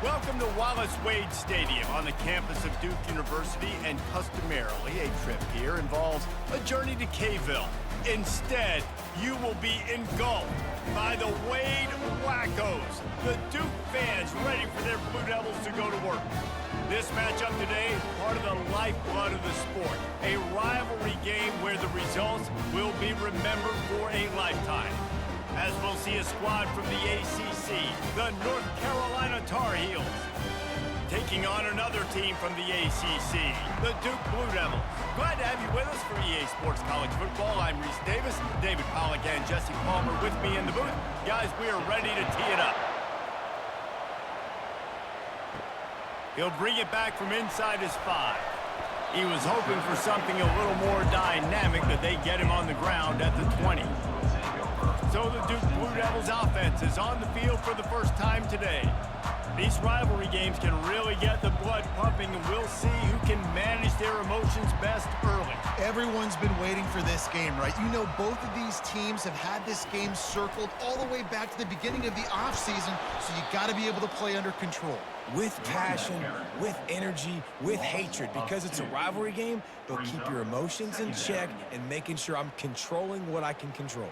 Welcome to Wallace Wade Stadium on the campus of Duke University, and customarily a trip here involves a journey to K-Ville. Instead, you will be engulfed by the Wade Wackos, the Duke fans ready for their Blue Devils to go to work. This matchup today is part of the lifeblood of the sport, a rivalry game where the results will be remembered for a lifetime. As we'll see a squad from the ACC, the North Carolina Tar Heels, taking on another team from the ACC, the Duke Blue Devils. Glad to have you with us for EA Sports College Football. I'm Reese Davis, David Pollack and Jesse Palmer with me in the booth. Guys, we are ready to tee it up. He'll bring it back from inside his 5. He was hoping for something a little more dynamic, but they get him on the ground at the 20. So the Duke Blue Devils offense is on the field for the first time today. These rivalry games can really get the blood pumping, and we'll see who can manage their emotions best early. Everyone's been waiting for this game, right? You know, both of these teams have had this game circled all the way back to the beginning of the offseason, so you got to be able to play under control. With passion, with energy, with hatred. Because it's a rivalry game, they'll keep your emotions in check and making sure I'm controlling what I can control.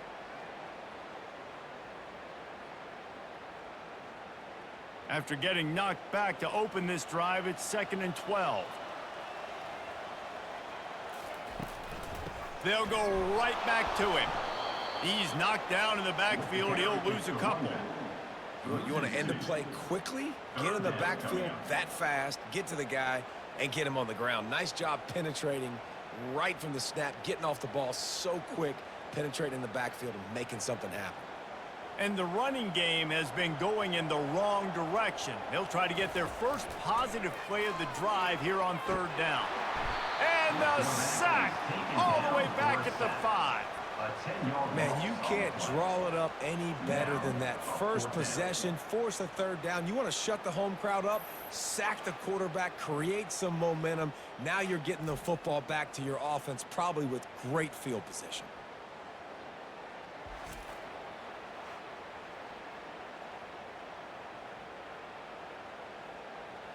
After getting knocked back to open this drive, it's 2nd and 12. They'll go right back to him. He's knocked down in the backfield. He'll lose a couple. You want to end the play quickly, get in the backfield that fast, get to the guy, and get him on the ground. Nice job penetrating right from the snap, getting off the ball so quick, penetrating the backfield and making something happen. And the running game has been going in the wrong direction. They'll try to get their first positive play of the drive here on 3rd down. And the sack all the way back at the 5. Man, you can't draw it up any better than that. First possession, force a 3rd down. You want to shut the home crowd up, sack the quarterback, create some momentum. Now you're getting the football back to your offense, probably with great field position.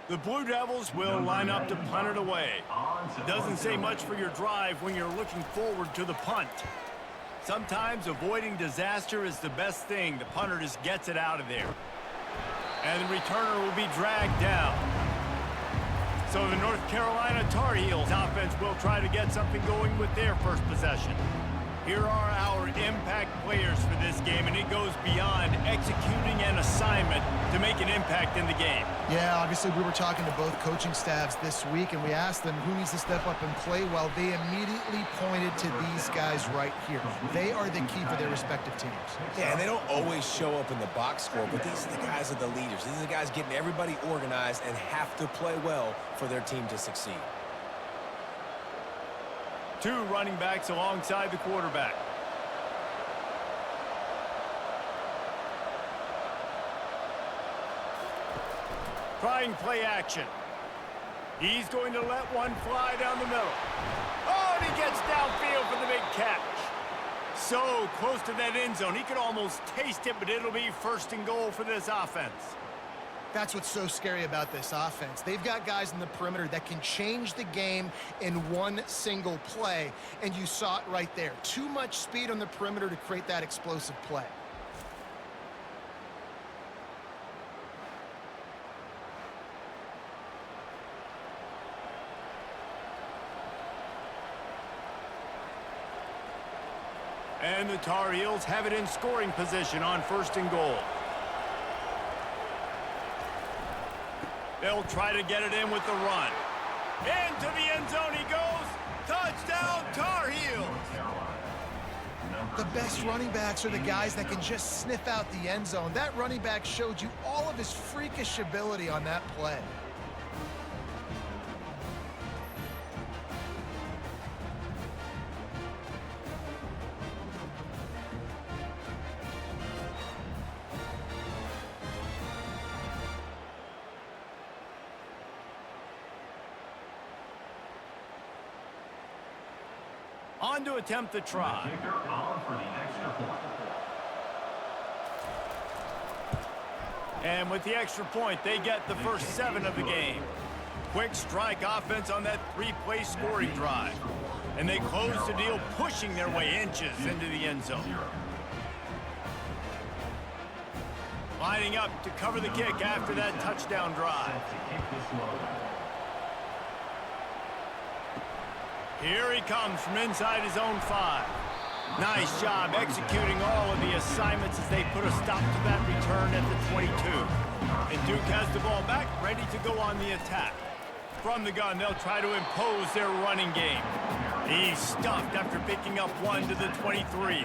The Blue Devils will line up to punt it away. Doesn't say much for your drive when you're looking forward to the punt. Sometimes avoiding disaster is the best thing. The punter just gets it out of there. And the returner will be dragged down. So the North Carolina Tar Heels offense will try to get something going with their first possession. Here are our impact players for this game, and it goes beyond executing an assignment to make an impact in the game. Yeah, obviously we were talking to both coaching staffs this week, and we asked them who needs to step up and play well. They immediately pointed to these guys right here. They are the key for their respective teams. Yeah, and they don't always show up in the box score, but these are the guys that are the leaders. These are the guys getting everybody organized and have to play well for their team to succeed. 2 running backs alongside the quarterback. Trying play action. He's going to let one fly down the middle. Oh, and he gets downfield for the big catch. So close to that end zone. He could almost taste it, but it'll be 1st and goal for this offense. That's what's so scary about this offense. They've got guys in the perimeter that can change the game in one single play, and you saw it right there. Too much speed on the perimeter to create that explosive play. And the Tar Heels have it in scoring position on 1st and goal. They'll try to get it in with the run. Into the end zone he goes. Touchdown, Tar Heels. The best running backs are the guys that can just sniff out the end zone. That running back showed you all of his freakish ability on that play. On to attempt the try. And with the extra point, they get the first 7 of the game. Quick strike offense on that 3-play scoring drive. And they close the deal, pushing their way inches into the end zone. Lining up to cover the kick after that touchdown drive. Here he comes from inside his own 5. Nice job executing all of the assignments as they put a stop to that return at the 22. And Duke has the ball back, ready to go on the attack. From the gun, they'll try to impose their running game. He's stuffed after picking up 1 to the 23.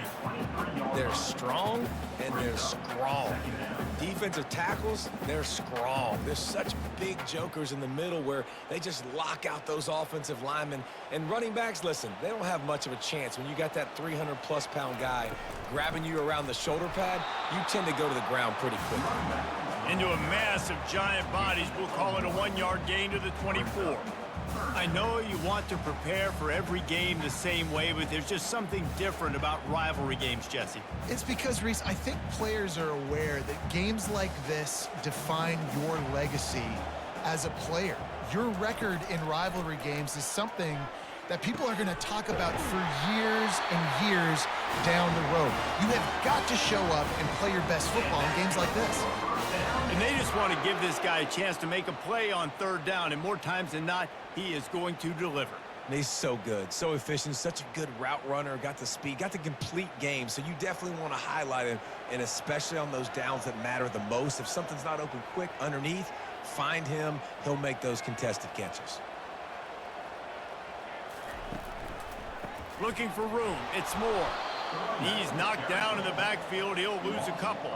They're strong and they're strong. Defensive tackles, they're strong. There's such big jokers in the middle where they just lock out those offensive linemen. And running backs, listen, they don't have much of a chance. When you got that 300-plus pound guy grabbing you around the shoulder pad, you tend to go to the ground pretty quickly. Into a mass of giant bodies, we'll call it a 1-yard gain to the 24. I know you want to prepare for every game the same way, but there's just something different about rivalry games, Jesse. It's because, Reese, I think players are aware that games like this define your legacy as a player. Your record in rivalry games is something that people are going to talk about for years and years down the road. You have got to show up and play your best football in games like this. And they just want to give this guy a chance to make a play on 3rd down, and more times than not, he is going to deliver. He's so good, so efficient, such a good route runner, got the speed, got the complete game, so you definitely want to highlight him, and especially on those downs that matter the most. If something's not open quick underneath, find him, he'll make those contested catches. Looking for room, it's Moore. He's knocked down in the backfield, he'll lose a couple.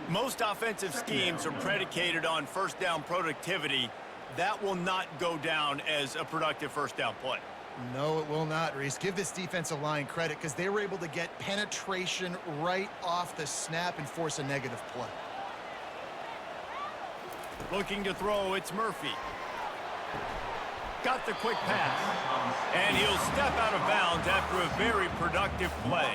Most offensive schemes are predicated on 1st down productivity. That will not go down as a productive 1st down play. No, it will not, Reese. Give this defensive line credit because they were able to get penetration right off the snap and force a negative play. Looking to throw, it's Murphy. Got the quick pass. And he'll step out of bounds after a very productive play.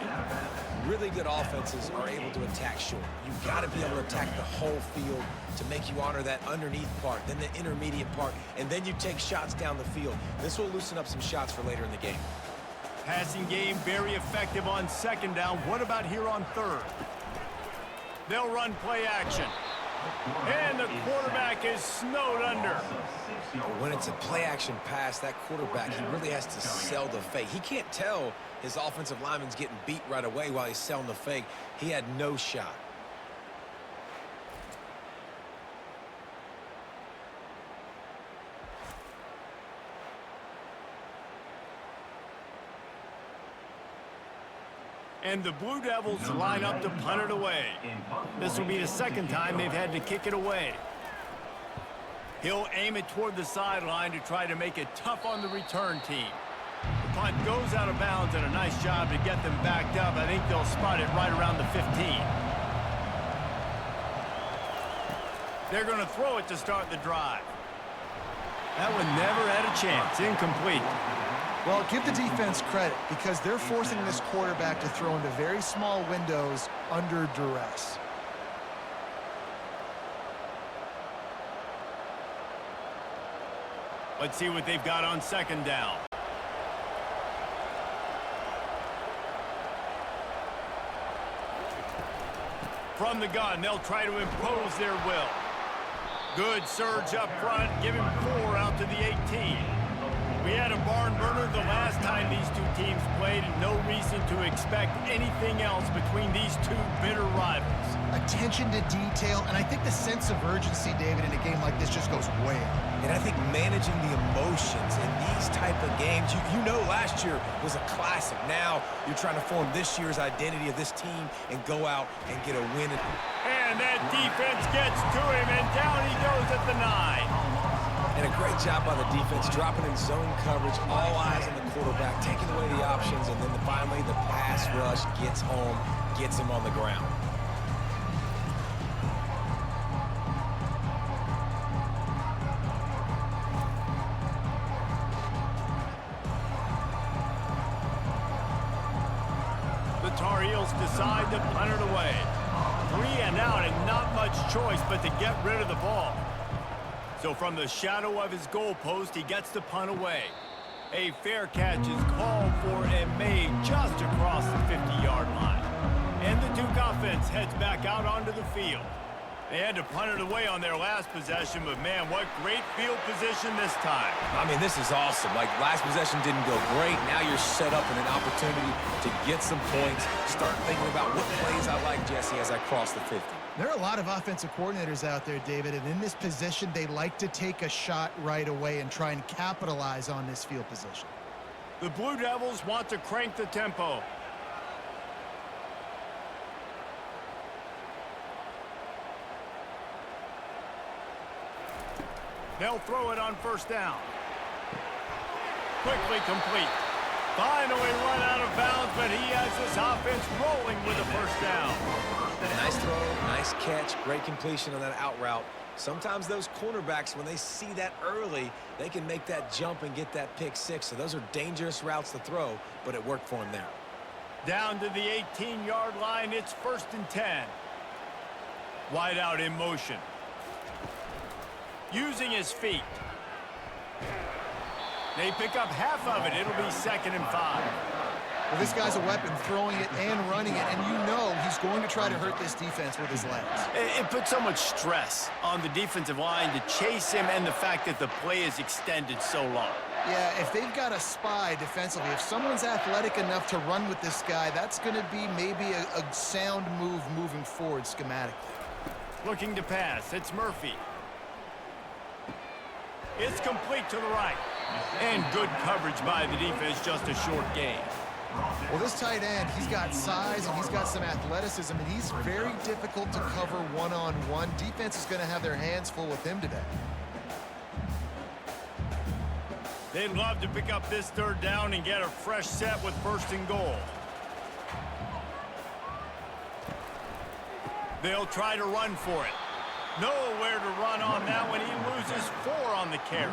Really good offenses are able to attack short. You've got to be able to attack the whole field to make you honor that underneath part, then the intermediate part, and then you take shots down the field. This will loosen up some shots for later in the game. Passing game very effective on 2nd down. What about here on 3rd? They'll run play action. And the quarterback is snowed under. When it's a play-action pass, that quarterback, he really has to sell the fake. He can't tell his offensive lineman's getting beat right away while he's selling the fake. He had no shot. And the Blue Devils line up to punt it away. This will be the 2nd time they've had to kick it away. He'll aim it toward the sideline to try to make it tough on the return team. The punt goes out of bounds, and a nice job to get them backed up. I think they'll spot it right around the 15. They're going to throw it to start the drive. That one never had a chance. Incomplete. Well, give the defense credit because they're forcing this quarterback to throw into very small windows under duress. Let's see what they've got on 2nd down. From the gun, they'll try to impose their will. Good surge up front, give him 4 out to the 18. We had a barn burner the last time these two teams played, and no reason to expect anything else between these two bitter rivals. Attention to detail, and I think the sense of urgency, David, in a game like this just goes way up. And I think managing the emotions in these type of games, you know last year was a classic. Now you're trying to form this year's identity of this team and go out and get a win. And that defense gets to him, and down he goes at the 9. And a great job by the defense, dropping in zone coverage, all eyes on the quarterback, taking away the options, and then finally the pass rush gets home, gets him on the ground. The Tar Heels decide to punt it away. 3 and out and not much choice but to get rid of the ball. So from the shadow of his goalpost, he gets the punt away. A fair catch is called for and made just across the 50-yard line. And the Duke offense heads back out onto the field. They had to punt it away on their last possession, but man, what great field position this time. I mean, this is awesome. Like, last possession didn't go great. Now you're set up in an opportunity to get some points. Start thinking about what plays I like, Jesse, as I cross the 50. There are a lot of offensive coordinators out there, David, and in this position, they like to take a shot right away and try and capitalize on this field position. The Blue Devils want to crank the tempo. They'll throw it on first down. Quickly complete. Finally run out of bounds, but he has this offense rolling with a first down. Nice throw, nice catch, great completion on that out route. Sometimes those cornerbacks, when they see that early, they can make that jump and get that pick six. So those are dangerous routes to throw, but it worked for him there. Down to the 18-yard line, it's 1st and 10. Wide out in motion. Using his feet. They pick up half of it. It'll be 2nd and 5. Well, this guy's a weapon, throwing it and running it, and you know he's going to try to hurt this defense with his legs. It puts so much stress on the defensive line to chase him and the fact that the play is extended so long. Yeah, if they've got a spy defensively, if someone's athletic enough to run with this guy, that's going to be maybe a sound move moving forward schematically. Looking to pass, it's Murphy. It's complete to the right. And good coverage by the defense, just a short gain. Well, this tight end, he's got size and he's got some athleticism, and he's very difficult to cover one-on-one. Defense is going to have their hands full with him today. They'd love to pick up this 3rd down and get a fresh set with 1st and goal. They'll try to run for it. Nowhere to run on that one. He loses 4 on the carry.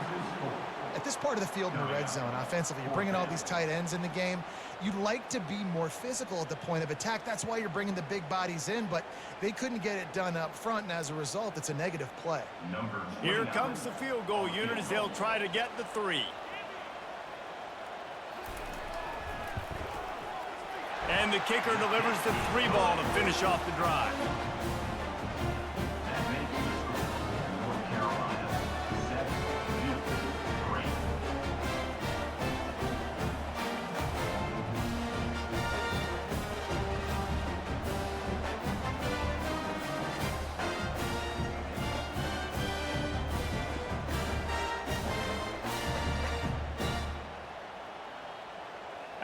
At this part of the field in the red zone, offensively, you're bringing all these tight ends in the game. You'd like to be more physical at the point of attack. That's why you're bringing the big bodies in, but they couldn't get it done up front, and as a result, it's a negative play. Here comes the field goal unit as they'll try to get the 3. And the kicker delivers the 3 ball to finish off the drive.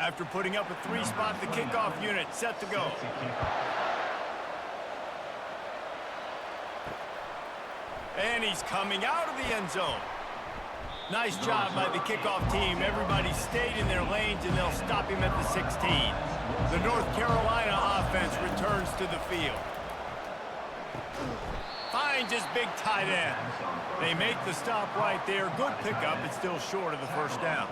After putting up a 3-spot, the kickoff unit set to go. And he's coming out of the end zone. Nice job by the kickoff team. Everybody stayed in their lanes, and they'll stop him at the 16. The North Carolina offense returns to the field. Finds his big tight end. They make the stop right there. Good pickup, but still short of the 1st down.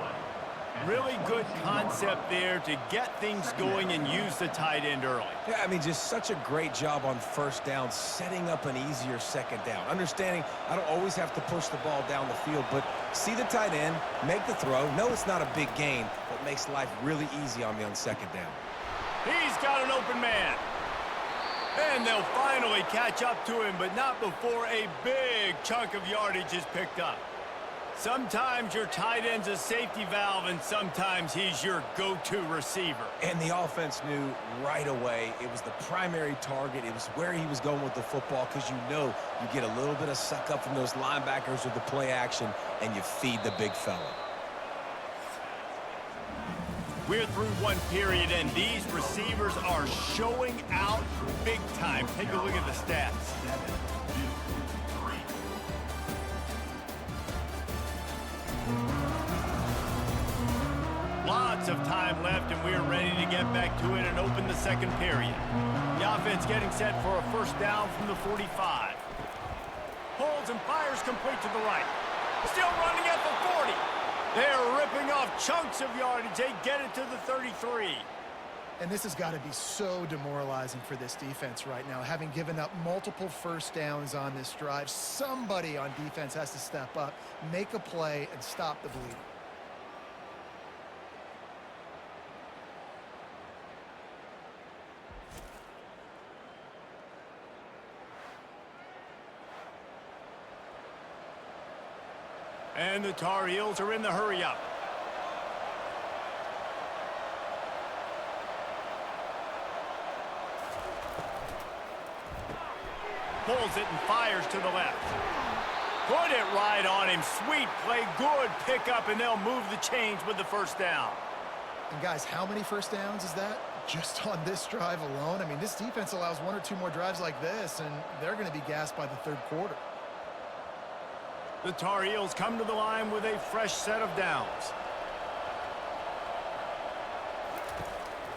Really good concept there to get things going and use the tight end early. Yeah, I mean, just such a great job on 1st down, setting up an easier 2nd down. Understanding I don't always have to push the ball down the field, but see the tight end, make the throw. No, it's not a big gain, but makes life really easy on me on 2nd down. He's got an open man. And they'll finally catch up to him, but not before a big chunk of yardage is picked up. Sometimes your tight end's a safety valve, and sometimes he's your go-to receiver. And the offense knew right away it was the primary target. It was where he was going with the football, because you know you get a little bit of suck up from those linebackers with the play action, and you feed the big fella. We're through one period, and these receivers are showing out big time. Take a look at the stats. Lots of time left, and we're ready to get back to it and open the 2nd period. The offense getting set for a 1st down from the 45. Holds and fires complete to the right. Still running at the 40. They're ripping off chunks of yardage. They get it to the 33. And this has got to be so demoralizing for this defense right now, having given up multiple first downs on this drive. Somebody on defense has to step up, make a play, and stop the bleeding. And the Tar Heels are in the hurry-up. Pulls it and fires to the left. Put it right on him. Sweet play, good pickup, and they'll move the chains with the first down. And guys, how many first downs is that? Just on this drive alone? I mean, this defense allows one or two more drives like this, and they're going to be gassed by the third quarter. The Tar Heels come to the line with a fresh set of downs.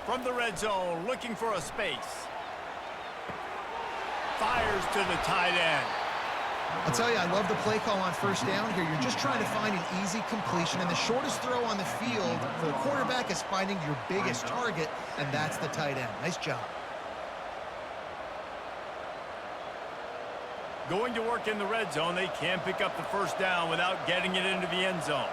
From the red zone, looking for a space. Fires to the tight end. I'll tell you, I love the play call on first down here. You're just trying to find an easy completion, and the shortest throw on the field for the quarterback is finding your biggest target, and that's the tight end. Nice job. Going to work in the red zone, they can't pick up the first down without getting it into the end zone.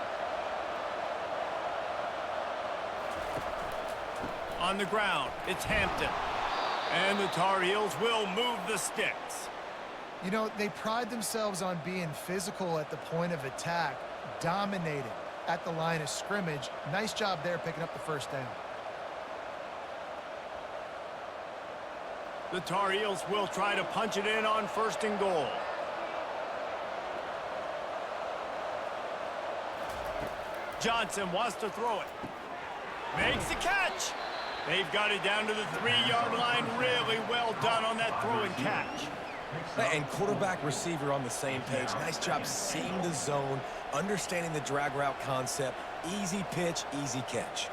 On the ground, it's Hampton. And the Tar Heels will move the sticks. You know, they pride themselves on being physical at the point of attack, dominating at the line of scrimmage. Nice job there picking up the first down. The Tar Heels will try to punch it in on first and goal. Johnson wants to throw it. Makes the catch. They've got it down to the 3-yard line. Really well done on that throw and catch. And quarterback receiver on the same page. Nice job seeing the zone, understanding the drag route concept. Easy pitch, easy catch.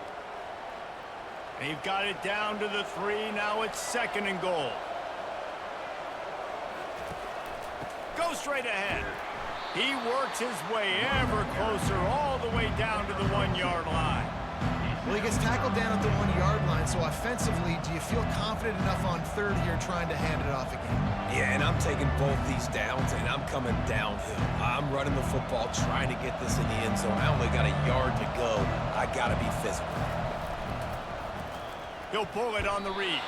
They've got it down to the 3. Now it's second and goal. Go straight ahead. He works his way ever closer all the way down to the 1-yard line. Well, he gets tackled down at the 1-yard line, so offensively, do you feel confident enough on third here trying to hand it off again? Yeah, and I'm taking both these downs, and I'm coming downhill. I'm running the football, trying to get this in the end zone. I only got a yard to go. I got to be physical. He'll pull it on the read.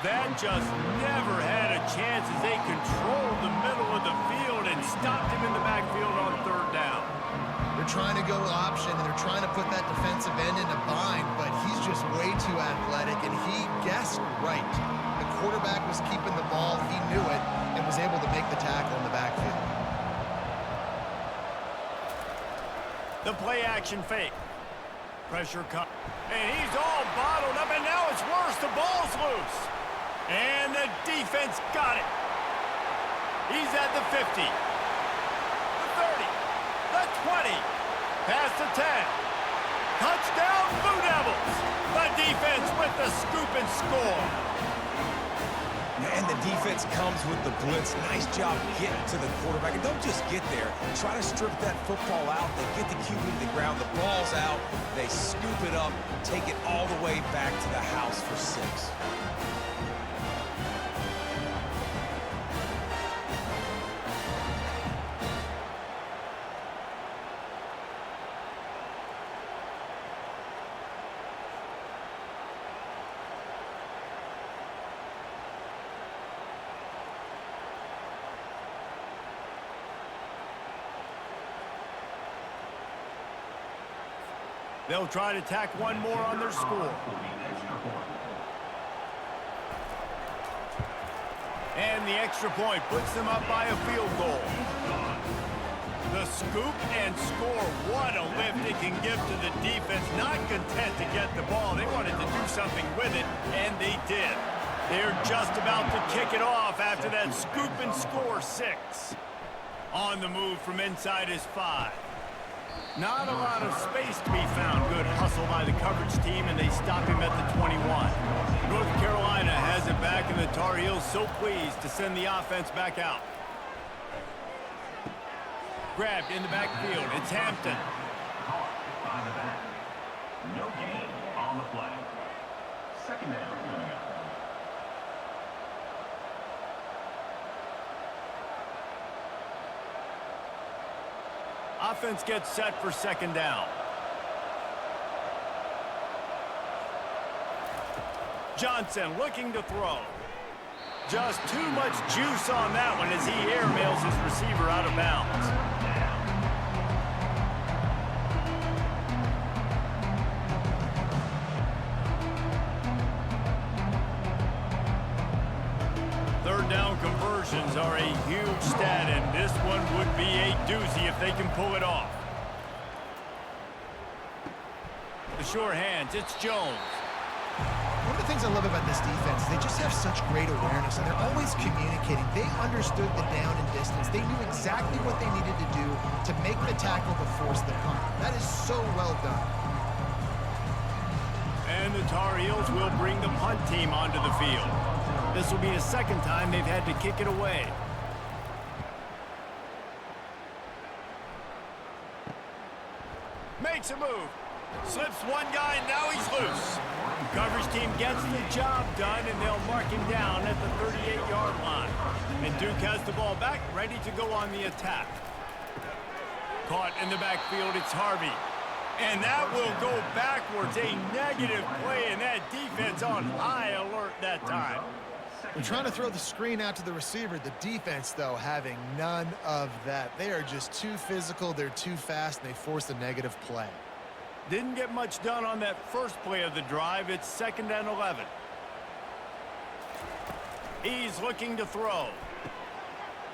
That just never had a chance as they controlled the middle of the field and stopped him in the backfield on third down. They're trying to go option, and they're trying to put that defensive end in a bind, but he's just way too athletic, and he guessed right. The quarterback was keeping the ball. He knew it and was able to make the tackle in the backfield. The play-action fake. Pressure cut. And he's all bottled up, and now it's worse. The ball's loose. And the defense got it. He's at the 50. The 30. The 20. Past the 10. Touchdown, Blue Devils. The defense with the scoop and score. And the defense comes with the blitz. Nice job getting to the quarterback. And don't just get there. Try to strip that football out. They get the QB to the ground. The ball's out. They scoop it up, take it all the way back to the house for 6. They'll try to tack one more on their score. And the extra point puts them up by a field goal. The scoop and score. What a lift it can give to the defense. Not content to get the ball. They wanted to do something with it, and they did. They're just about to kick it off after that scoop and score 6. On the move from inside his 5. Not a lot of space to be found. Good hustle by the coverage team, and they stop him at the 21. North Carolina has it back, and the Tar Heels so pleased to send the offense back out. Grabbed in the backfield. It's Hampton. No gain on the play. Second down. offense gets set for second down. Johnson looking to throw. Just too much juice on that one as he airmails his receiver out of bounds. Third down conversions are a huge stat, and this one would be a doozy if they can pull it off. The sure hands, it's Jones. One of the things I love about this defense is they just have such great awareness, and they're always communicating. They understood the down and distance. They knew exactly what they needed to do to make the tackle to force the punt. That is so well done. And the Tar Heels will bring the punt team onto the field. This will be the second time they've had to kick it away. Makes a move. Slips one guy, now he's loose. Coverage team gets the job done, and they'll mark him down at the 38-yard line. And Duke has the ball back, ready to go on the attack. Caught in the backfield, it's Harvey. And that will go backwards. A negative play, and that defense on high alert that time. We're trying to throw the screen out to the receiver. The defense, though, having none of that. They are just too physical, they're too fast, and they force a negative play. Didn't get much done on that first play of the drive. It's 2nd and 11. He's looking to throw.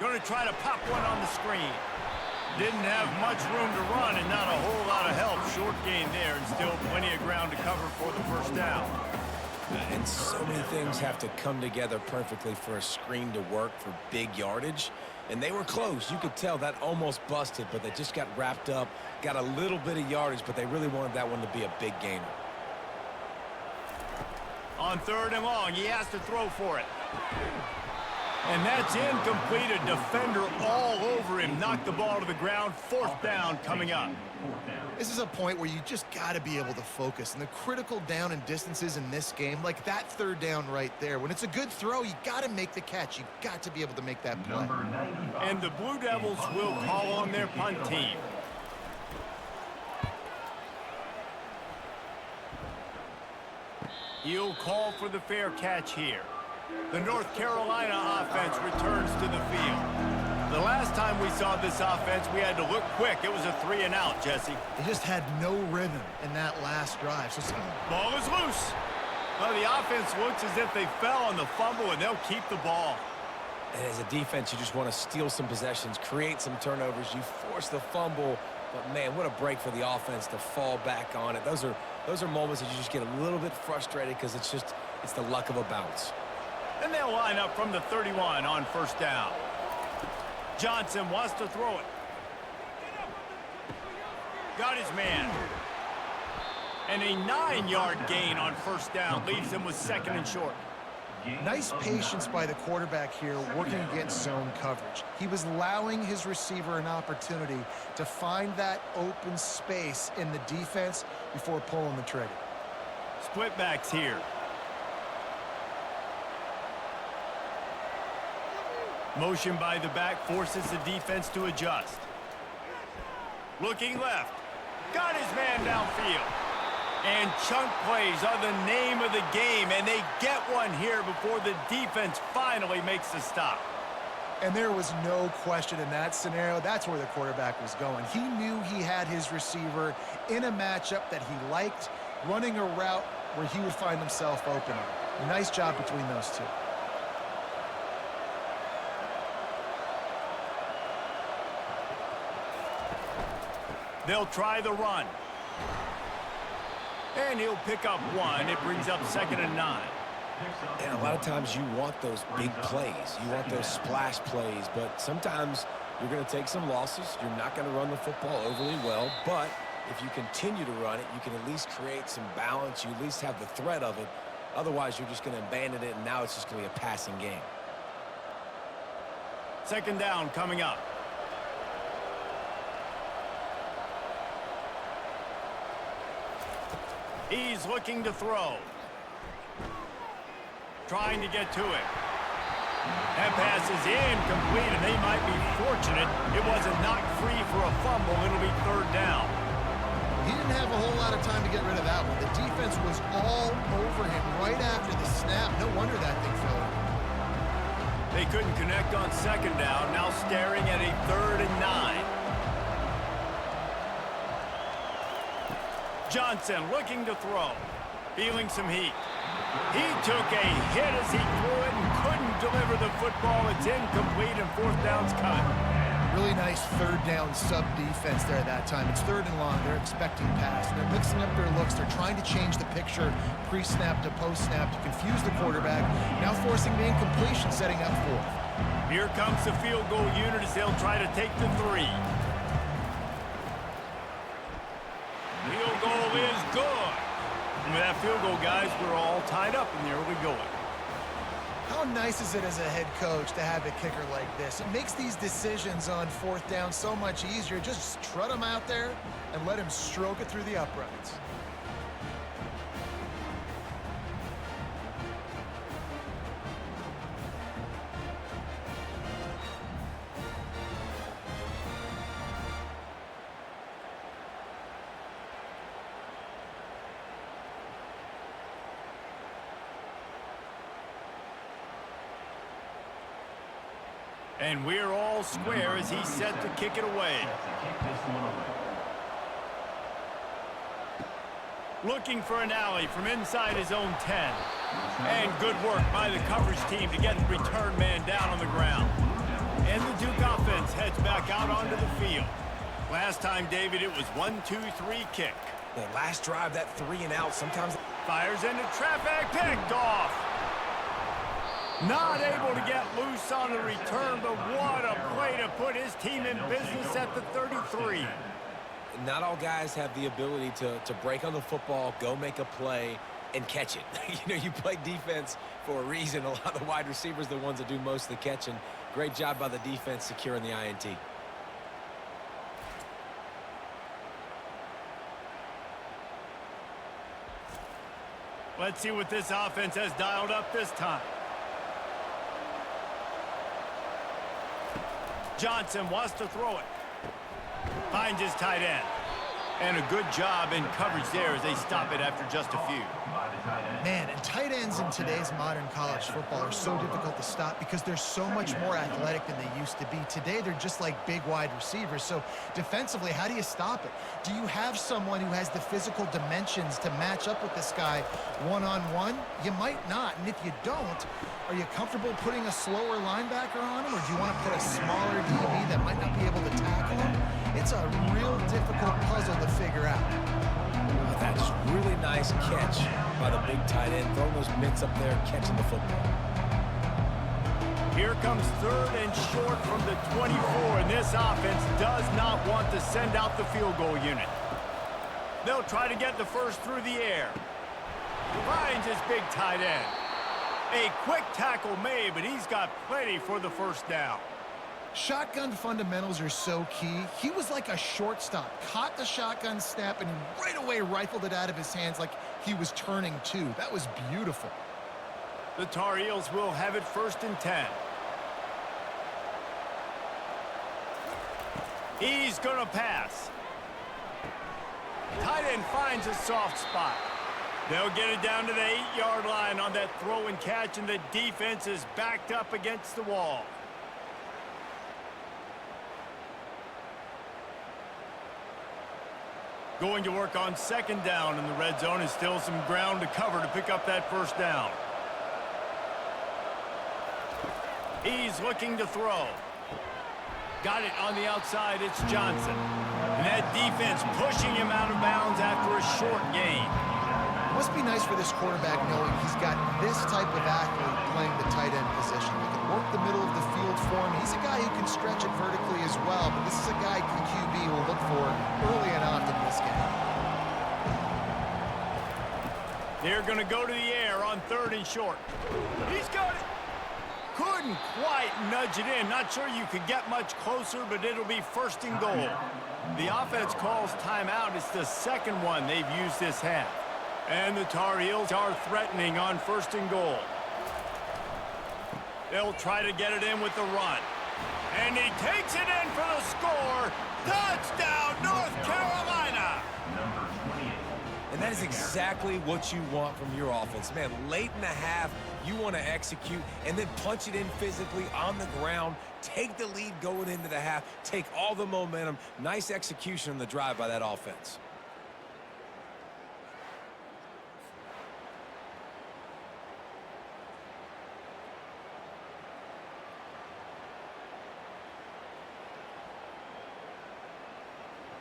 Going to try to pop one on the screen. Didn't have much room to run and not a whole lot of help. Short gain there and still plenty of ground to cover for the first down. And so many things have to come together perfectly for a screen to work for big yardage. And they were close. You could tell that almost busted, but they just got wrapped up, got a little bit of yardage, but they really wanted that one to be a big gainer. On 3rd and long, he has to throw for it. And that's incomplete. A defender all over him. Knocked the ball to the ground. 4th down coming up. This is a point where you just got to be able to focus. And the critical down and distances in this game, like that 3rd down right there, when it's a good throw, you got to make the catch. You've got to be able to make that play. And the Blue Devils will call on their punt team. He'll call for the fair catch here. The North Carolina offense returns to the field. The last time we saw this offense, we had to look quick. It was a 3-and-out, Jesse. They just had no rhythm in that last drive. Ball is loose. Well, the offense looks as if they fell on the fumble, and they'll keep the ball. And as a defense, you just want to steal some possessions, create some turnovers. You force the fumble, but man, what a break for the offense to fall back on it. Those are moments that you just get a little bit frustrated because it's the luck of a bounce. And they'll line up from the 31 on 1st down. Johnson wants to throw it. Got his man. And a 9-yard gain on 1st down leaves him with 2nd and short. Nice patience by the quarterback here working against zone coverage. He was allowing his receiver an opportunity to find that open space in the defense before pulling the trigger. Split backs here. Motion by the back forces the defense to adjust. Looking left. Got his man downfield. And chunk plays are the name of the game, and they get one here before the defense finally makes the stop. And there was no question in that scenario. That's where the quarterback was going. He knew he had his receiver in a matchup that he liked, running a route where he would find himself open. Nice job between those two. They'll try the run. And he'll pick up one. It brings up 2nd and 9. And a lot of times you want those big plays. You want those splash plays, but sometimes you're going to take some losses. You're not going to run the football overly well, but if you continue to run it, you can at least create some balance. You at least have the threat of it. Otherwise, you're just going to abandon it, and now it's just going to be a passing game. 2nd down coming up. He's looking to throw. Trying to get to it. That pass is incomplete, and they might be fortunate it wasn't knocked free for a fumble. It'll be a whole lot of time to get rid of that one. The defense was all over him right after the snap. No wonder that thing fell. They couldn't connect on second down, now staring at a 3rd and 9. Johnson looking to throw, feeling some heat. He took a hit as he threw it and couldn't deliver the football. It's incomplete and 4th down's cut. Really nice 3rd down sub-defense there at that time. It's 3rd and long. They're expecting pass. They're mixing up their looks. They're trying to change the picture pre-snap to post-snap to confuse the quarterback. Now forcing the incompletion, setting up 4th. Here comes the field goal unit as they'll try to take the 3. Field goal is good. And with that field goal, guys, we're all tied up in the early going. How nice is it as a head coach to have a kicker like this? It makes these decisions on 4th down so much easier. Just trot him out there and let him stroke it through the uprights. And we're all square as he's set to kick it away. Looking for an alley from inside his own 10. And good work by the coverage team to get the return man down on the ground. And the Duke offense heads back out onto the field. Last time, David, it was 1-2-3 kick. The last drive, that 3 and out, sometimes Fires into traffic, picked off. Not able to get loose on the return, but what a play to put his team in business at the 33. not all guys have the ability to break on the football, go make a play, and catch it. You know, you play defense for a reason. A lot of the wide receivers are the ones that do most of the catching. Great job by the defense securing the INT. Let's see what this offense has dialed up this time. Johnson wants to throw it. Finds his tight end. And a good job in coverage there as they stop it after just a few. Man, and tight ends in today's modern college football are so difficult to stop because they're so much more athletic than they used to be. Today, they're just like big wide receivers. So defensively, how do you stop it? Do you have someone who has the physical dimensions to match up with this guy one-on-one? You might not. And if you don't, are you comfortable putting a slower linebacker on him, or do you want to put a smaller DB that might not be able to tackle him? It's a real difficult puzzle to figure out. That's really nice catch by the big tight end, throwing those mitts up there, catching the football. Here comes third and short from the 24, and this offense does not want to send out the field goal unit. They'll try to get the first through the air. Finds his big tight end. A quick tackle made, but he's got plenty for the first down. Shotgun fundamentals are so key. He was like a shortstop, caught the shotgun snap, and right away rifled it out of his hands like he was turning two. That was beautiful. The Tar Heels will have it first and 10. He's going to pass. Tight end finds a soft spot. They'll get it down to the 8-yard line on that throw and catch, and the defense is backed up against the wall. Going to work on second down in the red zone, and still some ground to cover to pick up that first down. He's looking to throw. Got it on the outside, it's Johnson. And that defense pushing him out of bounds after a short gain. Must be nice for this quarterback knowing he's got this type of athlete playing the tight end position. He can work the middle of the field for him. He's a guy who can stretch it vertically as well, but this is a guy QB will look for early and often in this game. They're going to go to the air on third and short. He's got it. Couldn't quite nudge it in. Not sure you could get much closer, but it'll be first and goal. The offense calls timeout. It's the second one they've used this half. And the Tar Heels are threatening on first and goal. They'll try to get it in with the run. And he takes it in for the score. Touchdown, North Carolina! That is exactly what you want from your offense. Man, late in the half, you want to execute and then punch it in physically on the ground, take the lead going into the half, take all the momentum. Nice execution on the drive by that offense.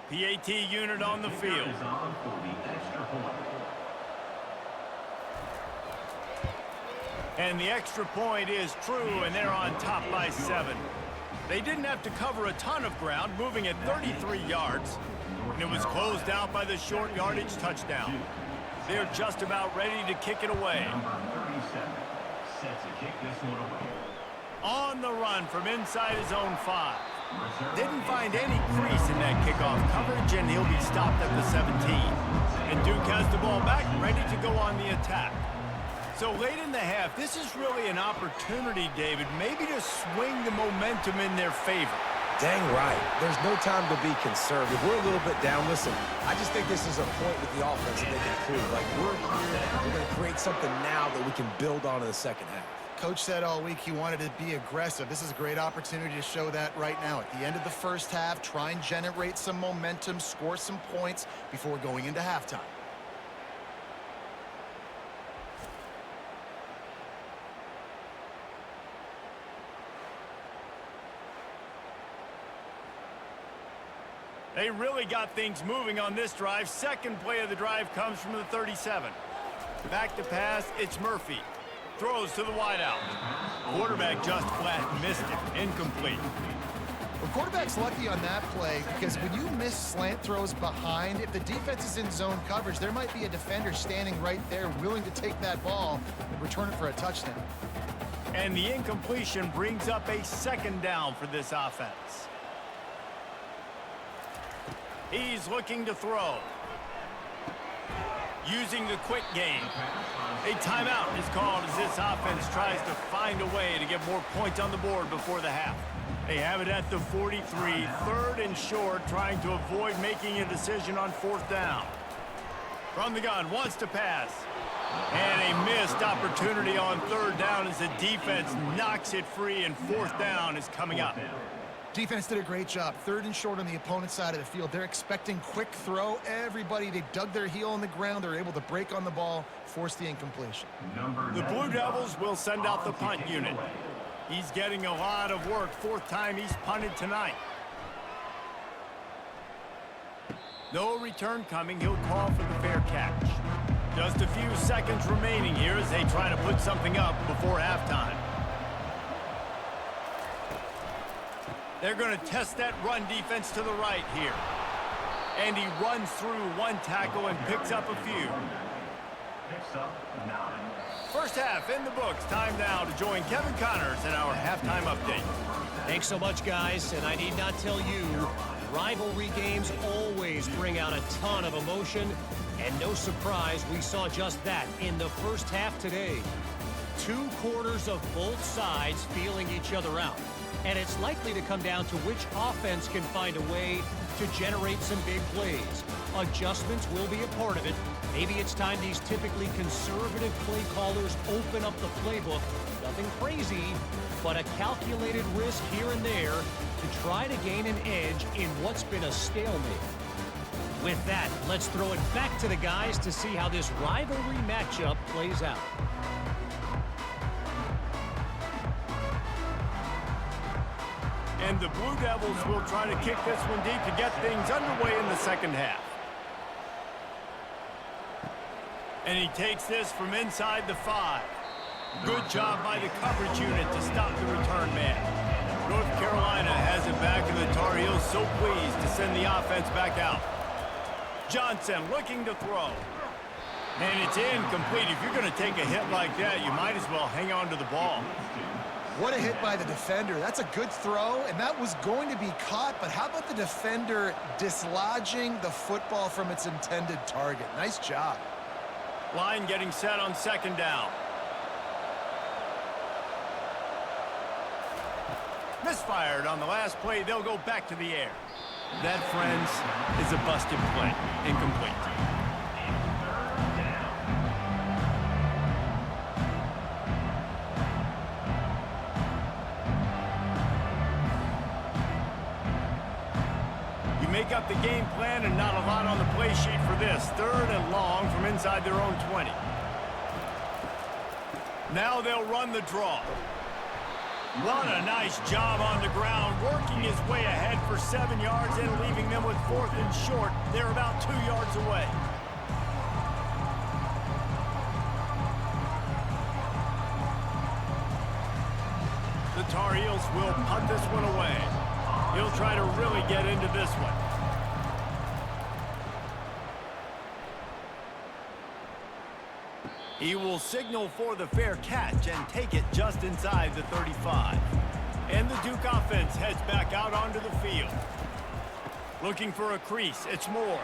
PAT unit on the field. And the extra point is true, and they're on top by 7. They didn't have to cover a ton of ground, moving at 33 yards. And it was closed out by the short yardage touchdown. They're just about ready to kick it away. On the run from inside his own 5. Didn't find any crease in that kickoff coverage, and he'll be stopped at the 17. And Duke has the ball back, ready to go on the attack. So late in the half, this is really an opportunity, David, maybe to swing the momentum in their favor. Dang right. There's no time to be conservative. We're a little bit down. Listen, I just think this is a point with the offense that they can prove. Like, we're here, we're going to create something now that we can build on in the second half. Coach said all week he wanted to be aggressive. This is a great opportunity to show that right now. At the end of the first half, try and generate some momentum, score some points before going into halftime. They really got things moving on this drive. Second play of the drive comes from the 37. Back to pass, it's Murphy. Throws to the wideout. Quarterback just flat missed it. Incomplete. Well, quarterback's lucky on that play because when you miss slant throws behind, if the defense is in zone coverage, there might be a defender standing right there willing to take that ball and return it for a touchdown. And the incompletion brings up a second down for this offense. He's looking to throw. Using the quick game. A timeout is called as this offense tries to find a way to get more points on the board before the half. They have it at the 43, third and short, trying to avoid making a decision on fourth down. From the gun, wants to pass. And a missed opportunity on third down as the defense knocks it free, and fourth down is coming up. Defense did a great job. Third and short on the opponent's side of the field. They're expecting quick throw. Everybody, they dug their heel on the ground. They're able to break on the ball, force the incompletion. The Blue Devils will send out the punt unit. He's getting a lot of work. Fourth time he's punted tonight. No return coming. He'll call for the fair catch. Just a few seconds remaining here as they try to put something up before halftime. They're going to test that run defense to the right here. And he runs through one tackle and picks up a few. First half in the books. Time now to join Kevin Connors in our halftime update. Thanks so much, guys. And I need not tell you, rivalry games always bring out a ton of emotion. And no surprise, we saw just that in the first half today. 2 quarters of both sides feeling each other out. And it's likely to come down to which offense can find a way to generate some big plays. Adjustments will be a part of it. Maybe it's time these typically conservative play callers open up the playbook. Nothing crazy, but a calculated risk here and there to try to gain an edge in what's been a stalemate. With that, let's throw it back to the guys to see how this rivalry matchup plays out. And the Blue Devils will try to kick this one deep to get things underway in the second half. And he takes this from inside the 5. Good job by the coverage unit to stop the return man. North Carolina has it back, and the Tar Heels so pleased to send the offense back out. Johnson looking to throw. And it's incomplete. If you're going to take a hit like that, you might as well hang on to the ball. What a hit by the defender. That's a good throw, and that was going to be caught, but how about the defender dislodging the football from its intended target? Nice job. Line getting set on second down. Misfired on the last play. They'll go back to the air. That, friends, is a busted play. Incomplete. make up the game plan and not a lot on the play sheet for this. 3rd and long from inside their own 20. Now they'll run the draw. What a nice job on the ground, working his way ahead for 7 yards and leaving them with 4th and short. They're about 2 yards away. The Tar Heels will punt this one away. He'll try to really get into this one. He will signal for the fair catch and take it just inside the 35. And the Duke offense heads back out onto the field. Looking for a crease, it's Moore.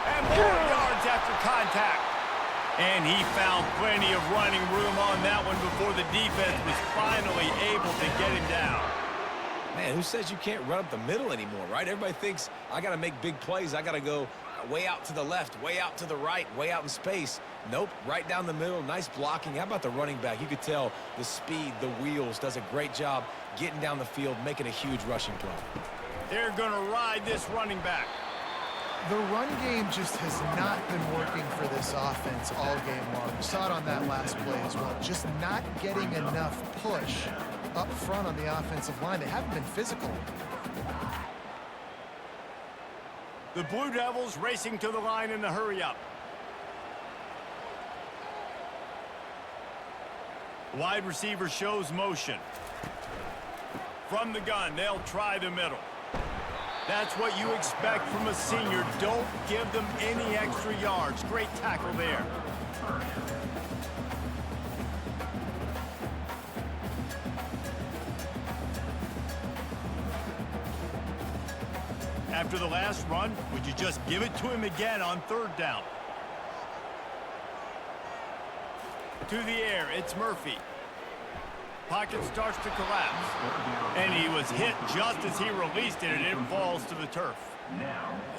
And more yards after contact. And he found plenty of running room on that one before the defense was finally able to get him down. Man, who says you can't run up the middle anymore, right? Everybody thinks I got to make big plays. I got to go way out to the left, way out to the right, way out in space. Nope, right down the middle. Nice blocking. How about the running back? You could tell the speed, the wheels, does a great job getting down the field, making a huge rushing play. They're going to ride this running back. The run game just has not been working for this offense all game long. We saw it on that last play as well. Just not getting enough push up front on the offensive line. They haven't been physical. The Blue Devils racing to the line in the hurry-up. Wide receiver shows motion. From the gun, they'll try the middle. That's what you expect from a senior. Don't give them any extra yards. Great tackle there. After the last run, would you just give it to him again on 3rd down? To the air, it's Murphy. Pocket starts to collapse. And he was hit just as he released it, and it falls to the turf.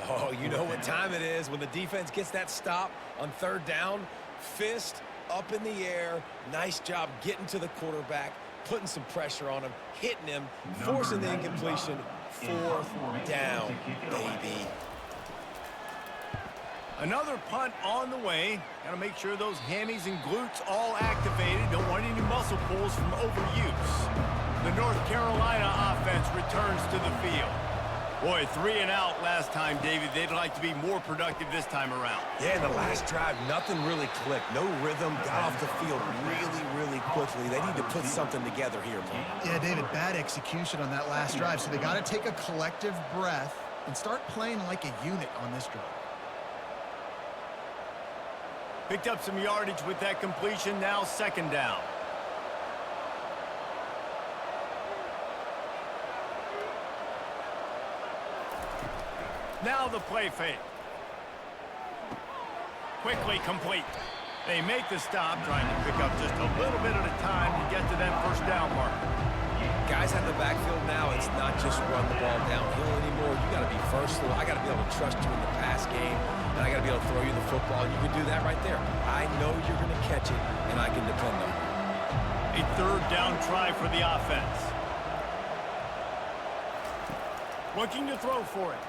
Oh, you know what time it is when the defense gets that stop on 3rd down. Fist up in the air. Nice job getting to the quarterback, putting some pressure on him, hitting him, forcing the incompletion. 4th down, baby. Another punt on the way. Got to make sure those hammies and glutes all activated. Don't want any muscle pulls from overuse. The North Carolina offense returns to the field. Boy, 3 and out last time, David. They'd like to be more productive this time around. Yeah, in the last drive, nothing really clicked. No rhythm, got off the field really quickly. They need to put something together here, man. Yeah, David, bad execution on that last drive. So they got to take a collective breath and start playing like a unit on this drive. Picked up some yardage with that completion. Now 2nd down. Now the play fake. Quickly complete. They make the stop, trying to pick up just a little bit at a time to get to that 1st down mark. Guys have the backfield now. It's not just run the ball downhill anymore. You got to be versatile. I got to be able to trust you in the pass game, and I got to be able to throw you the football. You can do that right there. I know you're going to catch it, and I can depend on it. A 3rd down try for the offense. Looking to throw for it.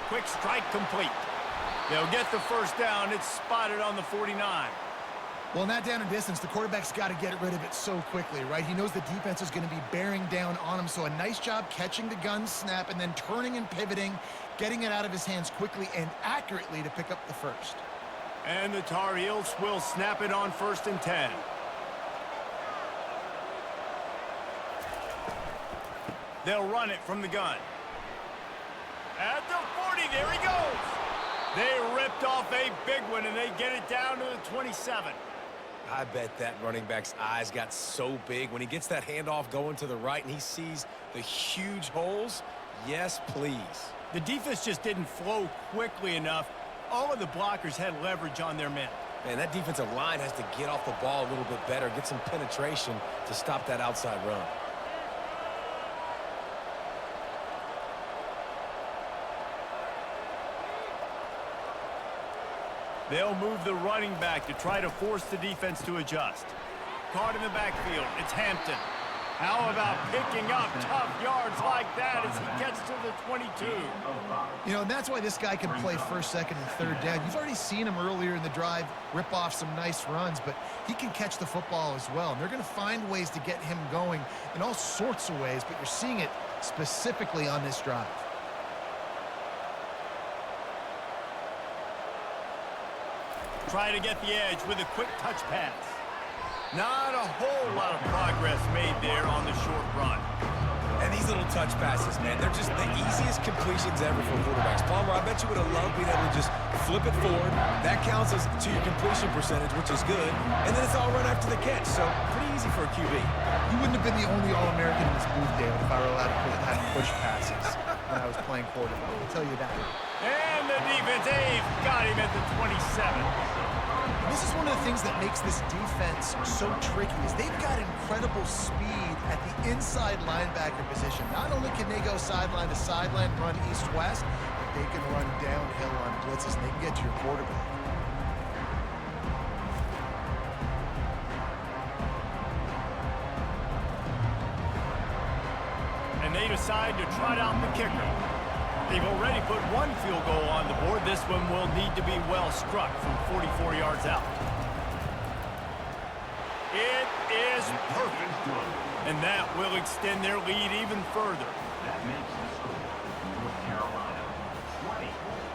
Quick strike complete. They'll get the 1st down. It's spotted on the 49. Well, in that down and distance, the quarterback's got to get rid of it so quickly, right? He knows the defense is going to be bearing down on him, so a nice job catching the gun snap and then turning and pivoting, getting it out of his hands quickly and accurately to pick up the 1st. And the Tar Heels will snap it on 1st and 10. They'll run it from the gun. At the 40, there he goes. They ripped off a big one, and they get it down to the 27. I bet that running back's eyes got so big when he gets that handoff going to the right and he sees the huge holes. Yes, please. The defense just didn't flow quickly enough. All of the blockers had leverage on their men. Man, that defensive line has to get off the ball a little bit better, get some penetration to stop that outside run. They'll move the running back to try to force the defense to adjust. Caught in the backfield, it's Hampton. How about picking up tough yards like that as he gets to the 22? You know, and that's why this guy can play first, second, and third down. You've already seen him earlier in the drive rip off some nice runs, but he can catch the football as well. And they're going to find ways to get him going in all sorts of ways, but you're seeing it specifically on this drive. Try to get the edge with a quick touch pass. Not a whole lot of progress made there on the short run. And these little touch passes, man, they're just the easiest completions ever for quarterbacks. Palmer, I bet you would have loved being able to just flip it forward. That counts as to your completion percentage, which is good. And then it's all run after the catch, so pretty easy for a QB. You wouldn't have been the only All-American in this booth, David, if I were allowed to have push passes when I was playing quarterback. I'll tell you that. And the defense, they've got him at the 27. This is one of the things that makes this defense so tricky is they've got incredible speed at the inside linebacker position. Not only can they go sideline to sideline, run east-west, but they can run downhill on blitzes, and they can get to your quarterback. And they decide to trot out the kicker. They've already put one field goal on the board. This one will need to be well struck from 44 yards out. It is perfect. And that will extend their lead even further. That makes the score North Carolina 20-10.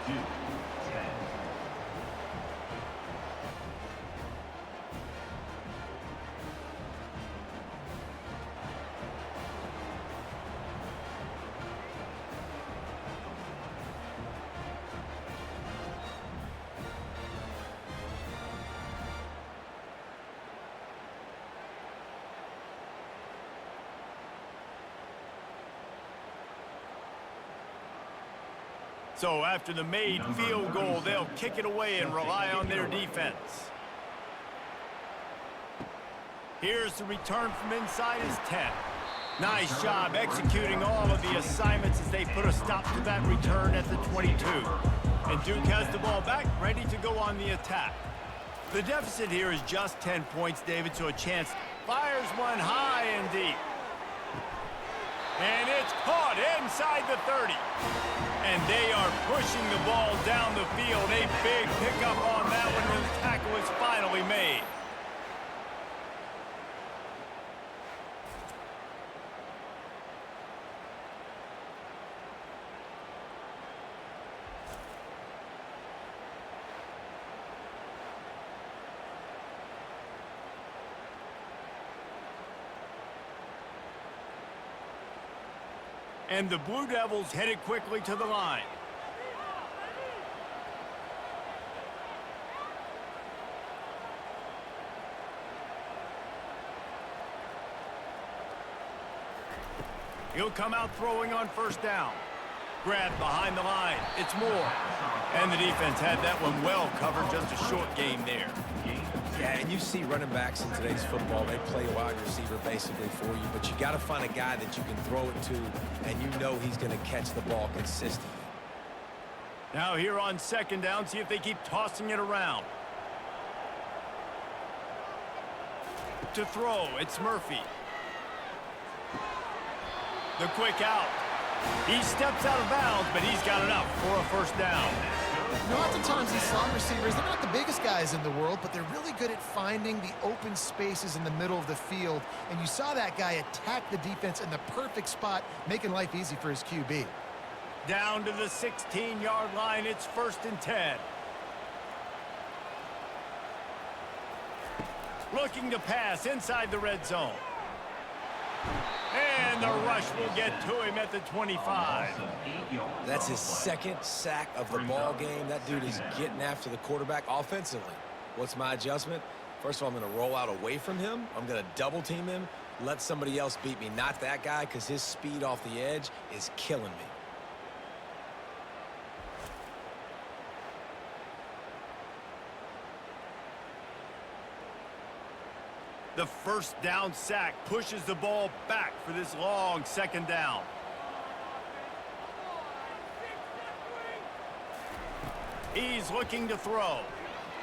So after the made field goal, they'll kick it away and rely on their defense. Here's the return from inside his 10. Nice job executing all of the assignments as they put a stop to that return at the 22. And Duke has the ball back, ready to go on the attack. The deficit here is just 10 points, David, so a chance fires one high and deep. And it's caught inside the 30. And they are pushing the ball down the field. A big pickup on that one when the tackle is finally made. And the Blue Devils headed quickly to the line. He'll come out throwing on first down. Grabbed behind the line. It's Moore. And the defense had that one well covered. Just a short game there. Yeah, and you see running backs in today's football, they play wide receiver basically for you, but you got to find a guy that you can throw it to, and you know he's going to catch the ball consistently. Now here on second down, see if they keep tossing it around. To throw, it's Murphy. The quick out. He steps out of bounds, but he's got enough for a first down. You know, oftentimes these slot receivers, they're not the biggest guys in the world, but they're really good at finding the open spaces in the middle of the field. And you saw that guy attack the defense in the perfect spot, making life easy for his QB. Down to the 16-yard line, it's 1st and 10. Looking to pass inside the red zone. And the rush will get to him at the 25. That's his second sack of the ball game. That dude is getting after the quarterback offensively. What's my adjustment? First of all, I'm going to roll out away from him. I'm going to double team him, let somebody else beat me. Not that guy, because his speed off the edge is killing me. The first down sack pushes the ball back for this long second down. He's looking to throw.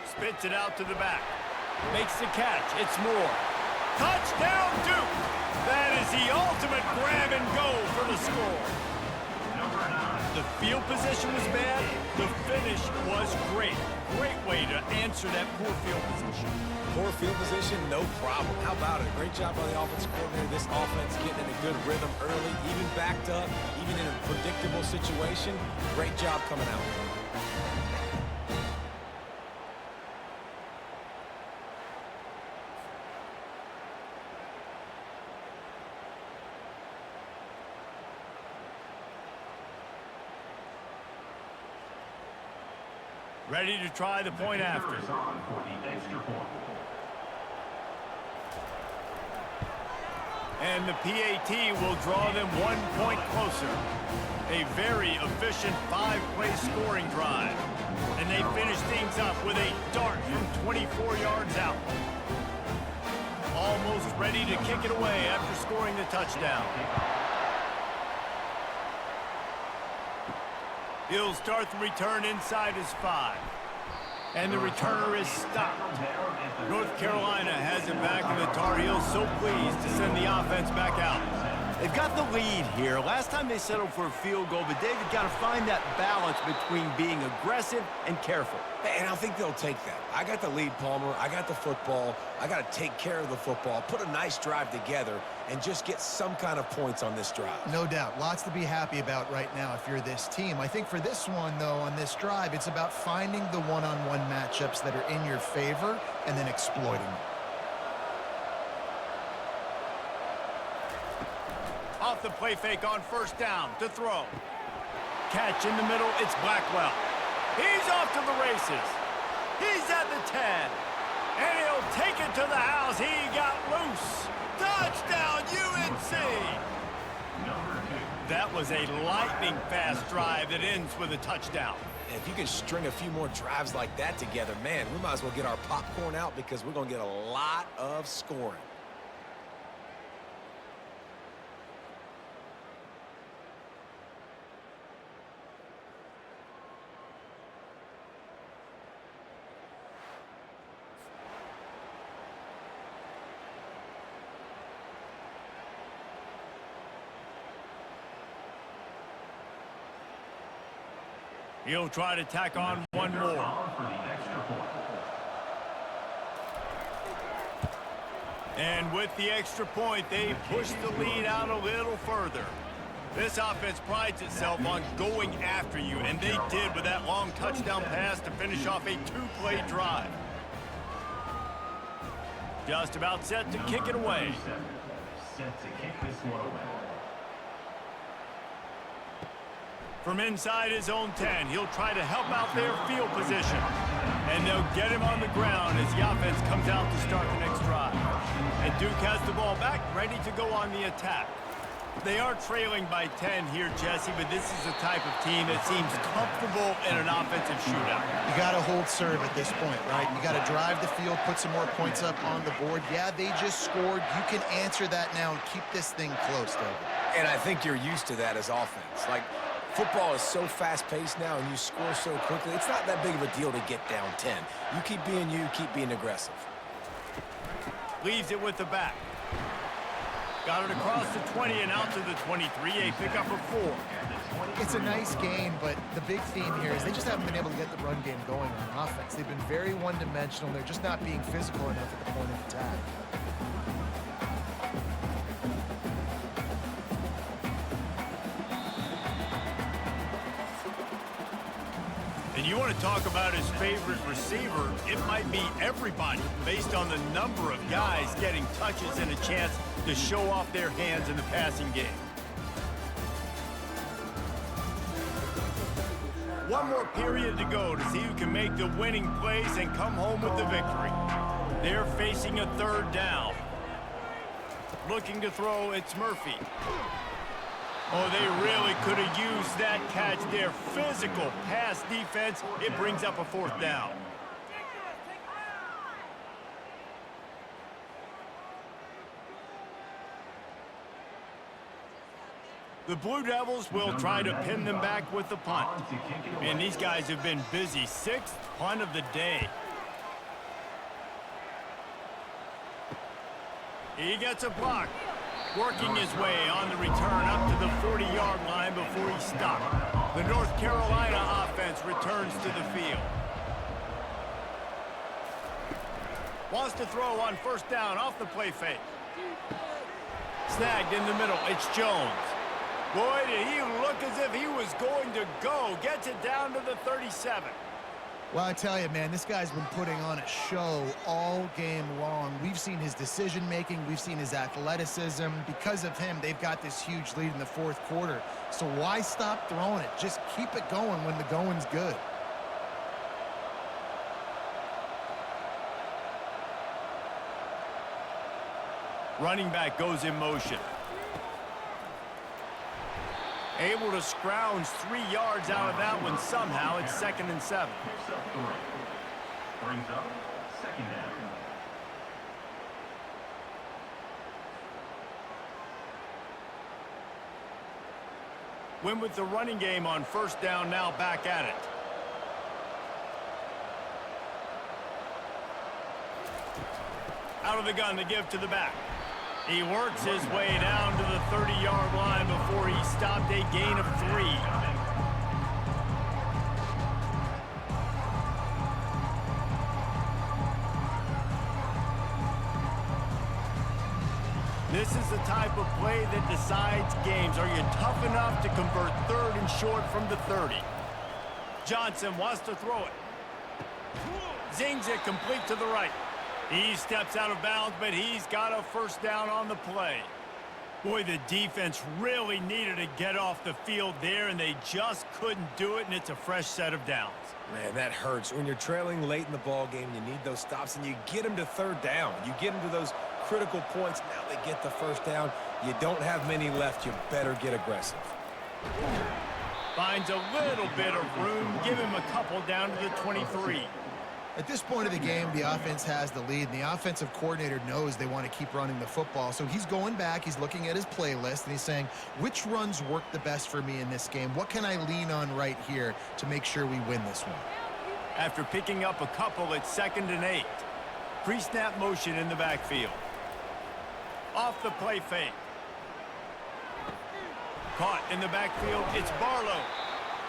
Spits it out to the back. Makes the catch. It's Moore. Touchdown, Duke! That is the ultimate grab and go for the score. The field position was bad. The finish was great. Great way to answer that poor field position. Poor field position, no problem. How about it? Great job by the offensive coordinator. This offense getting in a good rhythm early, even backed up, even in a predictable situation. Great job coming out. Ready to try the point after. And the PAT will draw them 1 point closer. A very efficient 5-play scoring drive. And they finish things up with a dart from 24 yards out. Almost ready to kick it away after scoring the touchdown. He'll start the return inside his 5. And the returner is stopped. North Carolina has it back, and the Tar Heels so pleased to send the offense back out. They've got the lead here. Last time they settled for a field goal, but David got to find that balance between being aggressive and careful. And I think they'll take that. I got the lead, Palmer. I got the football. I got to take care of the football, put a nice drive together, and just get some kind of points on this drive. No doubt. Lots to be happy about right now if you're this team. I think for this one, though, on this drive, it's about finding the one-on-one matchups that are in your favor and then exploiting them. Off the play fake on first down to throw. Catch in the middle, it's Blackwell. He's off to the races. He's at the 10. And he'll take it to the house. He got loose. Touchdown, UNC! That was a lightning-fast drive that ends with a touchdown. And if you can string a few more drives like that together, man, we might as well get our popcorn out because we're going to get a lot of scoring. He'll try to tack on one more. And with the extra point, they push the lead out a little further. This offense prides itself on going after you, and they did with that long touchdown pass to finish off a 2-play drive. Just about set to kick it away. Set to kick this one away. From inside his own 10, he'll try to help out their field position. And they'll get him on the ground as the offense comes out to start the next drive. And Duke has the ball back, ready to go on the attack. They are trailing by 10 here, Jesse, but this is the type of team that seems comfortable in an offensive shootout. You got to hold serve at this point, right? You got to drive the field, put some more points up on the board. Yeah, they just scored. You can answer that now and keep this thing close, David. And I think you're used to that as offense. Like, football is so fast-paced now and you score so quickly, it's not that big of a deal to get down 10. You keep being you, keep being aggressive. Leaves it with the back. Got it across the 20 and out to the 23, a pickup of 4. It's a nice game, but the big theme here is they just haven't been able to get the run game going on offense. They've been very one-dimensional. They're just not being physical enough at the point of attack. And you want to talk about his favorite receiver, it might be everybody based on the number of guys getting touches and a chance to show off their hands in the passing game. One more period to go to see who can make the winning plays and come home with the victory. They're facing a 3rd down. Looking to throw, it's Murphy. Oh, they really could have used that catch. Their physical pass defense, it brings up a 4th down. The Blue Devils will try to pin them back with the punt. And these guys have been busy. 6th punt of the day. He gets a block. Working his way on the return up to the 40-yard line before he stopped. The North Carolina offense returns to the field. Wants to throw on first down off the play fake. Snagged in the middle. It's Jones. Boy, did he look as if he was going to go. Gets it down to the 37. Well, I tell you, man, this guy's been putting on a show all game long. We've seen his decision-making. We've seen his athleticism. Because of him, they've got this huge lead in the fourth quarter. So why stop throwing it? Just keep it going when the going's good. Running back goes in motion. Able to scrounge 3 yards out of that one somehow. It's 2nd and 7. Picks up 3. Brings up 2nd down. Win with the running game on first down, now back at it. Out of the gun to give to the back. He works his way down to the 30-yard line before he stopped, a gain of 3. This is the type of play that decides games. Are you tough enough to convert 3rd and short from the 30? Johnson wants to throw it. Zings it complete to the right. He steps out of bounds, but he's got a first down on the play. Boy, the defense really needed to get off the field there, and they just couldn't do it, and it's a fresh set of downs. Man, that hurts. When you're trailing late in the ball game, you need those stops, and you get them to 3rd down. You get them to those critical points. Now they get the first down. You don't have many left. You better get aggressive. Finds a little bit of room. Give him a couple down to the 23. At this point of the game, the offense has the lead, and the offensive coordinator knows they want to keep running the football. So he's going back, he's looking at his playlist, and he's saying, which runs work the best for me in this game? What can I lean on right here to make sure we win this one? After picking up a couple, it's 2nd and 8. Pre-snap motion in the backfield. Off the play fake. Caught in the backfield, it's Barlow.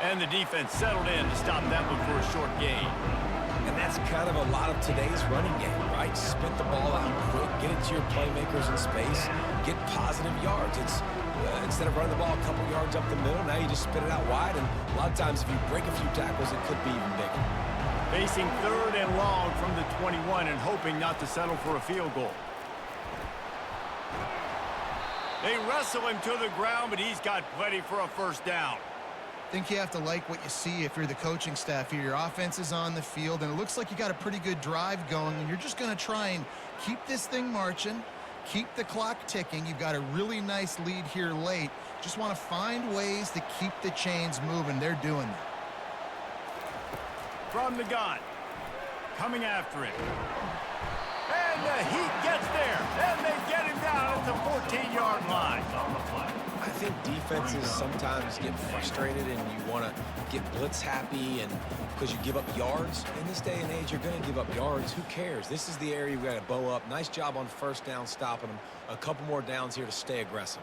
And the defense settled in to stop that one for a short gain. And that's kind of a lot of today's running game, right? Spit the ball out quick, get it to your playmakers in space, get positive yards. It's instead of running the ball a couple yards up the middle, now you just spit it out wide, and a lot of times if you break a few tackles, it could be even bigger. Facing 3rd and long from the 21 and hoping not to settle for a field goal. They wrestle him to the ground, but he's got plenty for a first down. I think you have to like what you see if you're the coaching staff here. Your offense is on the field, and it looks like you got a pretty good drive going, and you're just going to try and keep this thing marching, keep the clock ticking. You've got a really nice lead here late. Just want to find ways to keep the chains moving. They're doing that. From the gun. Coming after him. And the Heat gets there, and they get him down at the 14-yard line. I think defenses sometimes get frustrated and you want to get blitz happy and because you give up yards. In this day and age, you're going to give up yards. Who cares? This is the area you've got to bow up. Nice job on first down, stopping them. A couple more downs here to stay aggressive.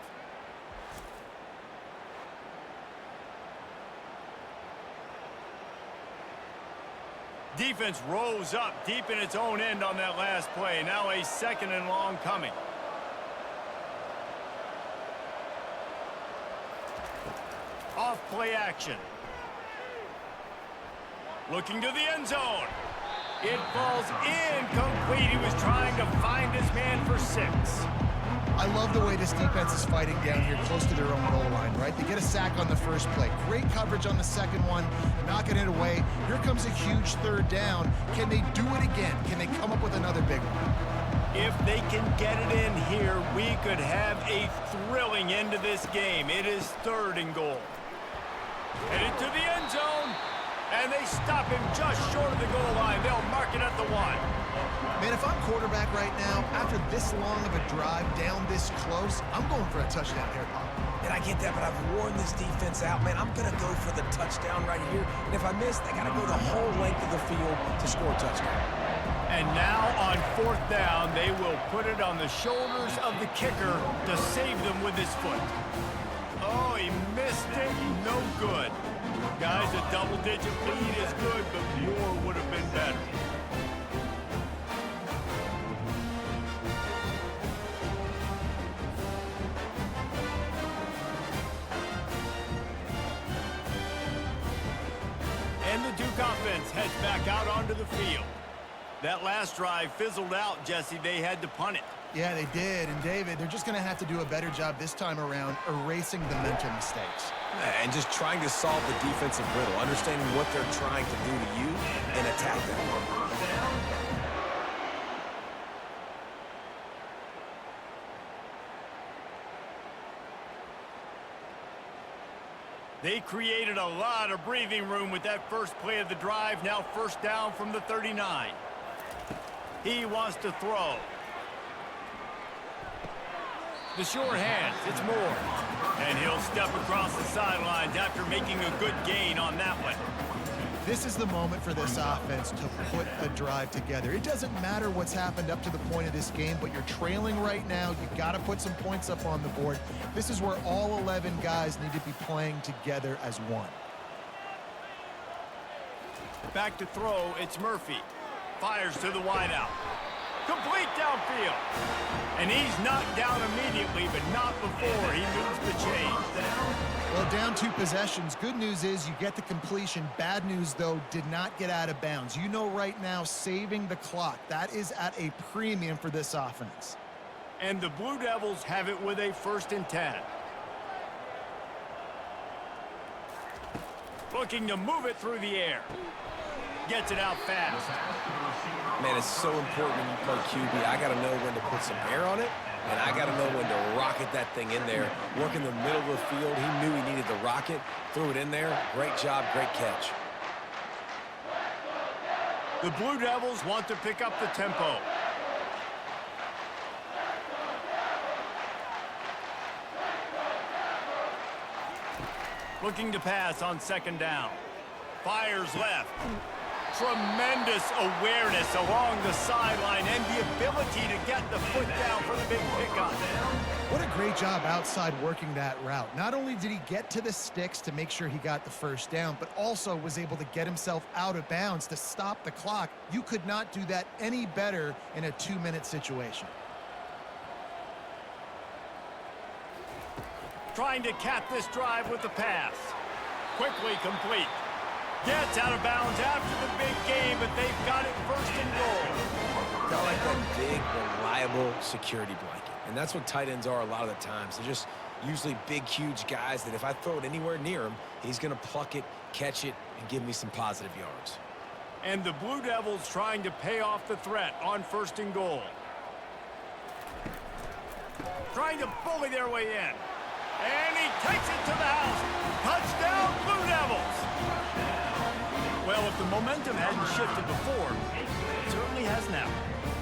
Defense rolls up deep in its own end on that last play. Now a 2nd and long coming. Off play action. Looking to the end zone. It falls incomplete. He was trying to find his man for 6. I love the way this defense is fighting down here close to their own goal line, right? They get a sack on the first play. Great coverage on the second one, knocking it away. Here comes a huge 3rd down. Can they do it again? Can they come up with another big one? If they can get it in here, we could have a thrilling end to this game. It is 3rd and goal. Headed to the end zone, and they stop him just short of the goal line. They'll mark it at the 1. Man, if I'm quarterback right now, after this long of a drive down this close, I'm going for a touchdown here, Pop. And I get that, but I've worn this defense out. Man, I'm going to go for the touchdown right here. And if I miss, they got to go the whole length of the field to score a touchdown. And now on 4th down, they will put it on the shoulders of the kicker to save them with his foot. Oh, he missed it. No good. Guys, a double-digit lead is good, but more would have been better. And the Duke offense heads back out onto the field. That last drive fizzled out, Jesse. They had to punt it. Yeah, they did. And, David, they're just going to have to do a better job this time around erasing the mental mistakes. And just trying to solve the defensive riddle, understanding what they're trying to do to you and attack them. They created a lot of breathing room with that first play of the drive. Now 1st down from the 39. He wants to throw. The short hands, it's Moore. And he'll step across the sidelines after making a good gain on that one. This is the moment for this offense to put a drive together. It doesn't matter what's happened up to the point of this game, but you're trailing right now. You've got to put some points up on the board. This is where all 11 guys need to be playing together as one. Back to throw, it's Murphy. Fires to the wideout. Complete downfield. And he's knocked down immediately, but not before he moves the chains. Well, down 2 possessions. Good news is you get the completion. Bad news, though, did not get out of bounds. You know right now, saving the clock. That is at a premium for this offense. And the Blue Devils have it with a 1st and 10. Looking to move it through the air. Gets it out fast. Man, it's so important when you play QB. I got to know when to put some air on it, and I got to know when to rocket that thing in there. Work in the middle of the field. He knew he needed the rocket. Threw it in there. Great job, great catch. The Blue Devils want to pick up the tempo. Looking to pass on 2nd down. Fires left. Tremendous awareness along the sideline and the ability to get the foot down for the big pickup. What a great job outside working that route. Not only did he get to the sticks to make sure he got the 1st down, but also was able to get himself out of bounds to stop the clock. You could not do that any better in a 2-minute situation. Trying to cap this drive with the pass. Quickly complete. Gets out of bounds after the big game, but they've got it 1st and goal. I like that big, reliable security blanket. And that's what tight ends are a lot of the times. They're just usually big, huge guys that if I throw it anywhere near him, he's going to pluck it, catch it, and give me some positive yards. And the Blue Devils trying to pay off the threat on 1st and goal. Trying to bully their way in. And he takes it to the house. Touchdown, Blue Devils. Well, if the momentum hadn't shifted before, it certainly has now.